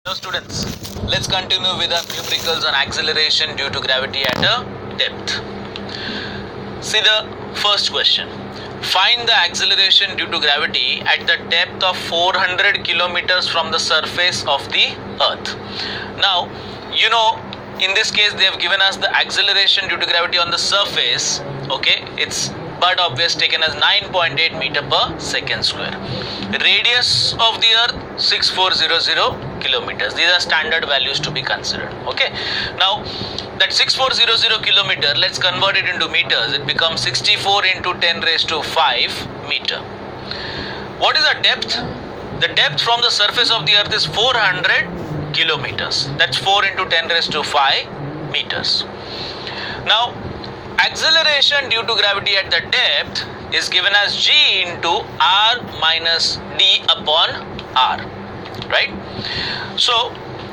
Hello students, let's continue with our numericals on acceleration due to gravity at a depth. See the first question. Find the acceleration due to gravity at the depth of 400 kilometers from the surface of the earth. Now, in this case they have given us the acceleration due to gravity on the surface. Okay, it's but obvious taken as 9.8 meter per second square. Radius of the earth 6400 kilometers. These are standard values to be considered. Okay, now that 6400 kilometer, let's convert it into meters. It becomes 64 into 10 raised to 5 meter. What is the depth? The depth from the surface of the earth is 400 kilometers. That's 4 into 10 raised to 5 meters. Now acceleration due to gravity at the depth is given as g into r minus d upon r, right? So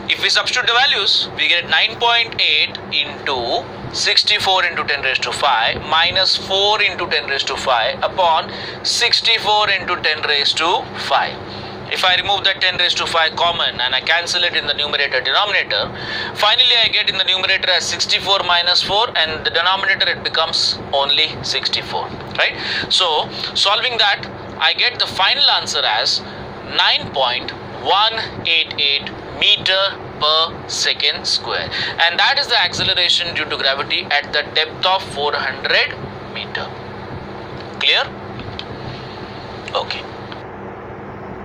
if we substitute the values, we get 9.8 into 64 into 10 raised to 5 minus 4 into 10 raised to 5 upon 64 into 10 raised to 5. If I remove that 10 raised to 5 common and I cancel it in the numerator denominator, finally I get in the numerator as 64 minus 4, and the denominator it becomes only 64, right? So solving that, I get the final answer as 9.188 meter per second square, and that is the acceleration due to gravity at the depth of 400 meter. Clear? Okay.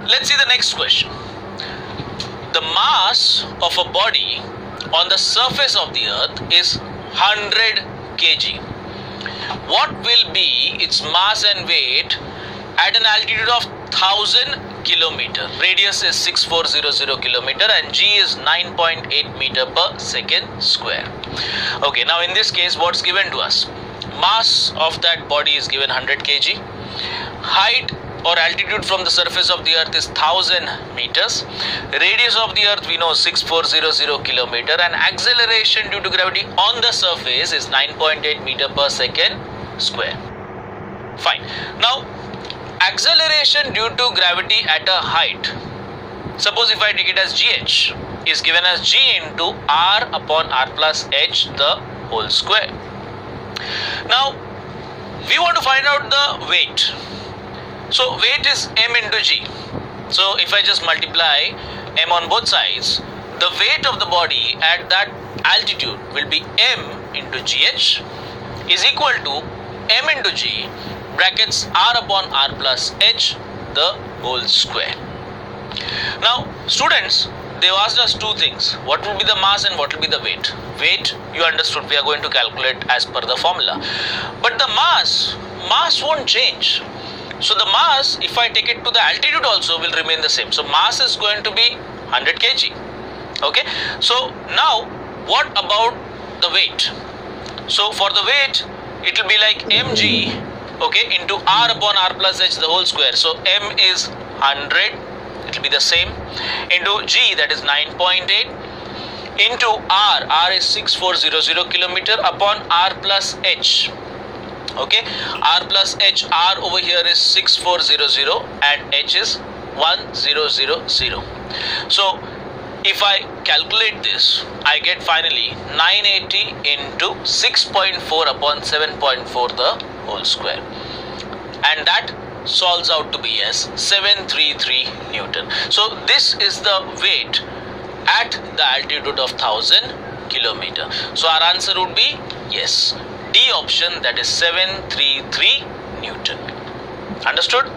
Let's see the next question. The mass of a body on the surface of the earth is 100 kg. What will be its mass and weight at an altitude of 1000 kilometer? Radius is 6400 kilometer and g is 9.8 meter per second square. Okay, now in this case what's given to us? Mass of that body is given 100 kg. Height or altitude from the surface of the earth is 1000 meters. Radius of the earth we know 6400 kilometer, and acceleration due to gravity on the surface is 9.8 meter per second square. Fine. Now acceleration due to gravity at a height, suppose if I take it as gh, is given as g into r upon r plus h the whole square. Now we want to find out the weight. So weight is m into g. So if I just multiply m on both sides, the weight of the body at that altitude will be m into gh is equal to m into g brackets r upon r plus h the whole square. Now students, they asked us two things. What will be the mass and what will be the weight? Weight you understood, we are going to calculate as per the formula. But the mass won't change. So the mass, if I take it to the altitude also, will remain the same. So mass is going to be 100 kg. Okay. So now what about the weight? So for the weight, it will be like mg, okay, into r upon r plus h the whole square. So m is 100, it will be the same, into g, that is 9.8, into r is 6400 kilometer upon r plus h. Okay, r plus h, r over here is 6400 and h is 1000. So if I calculate this, I get finally 980 into 6.4 upon 7.4 the whole square, and that solves out to be as 733 Newton. So this is the weight at the altitude of 1000 kilometer. So our answer would be yes, D option, that is 733 Newton. Understood?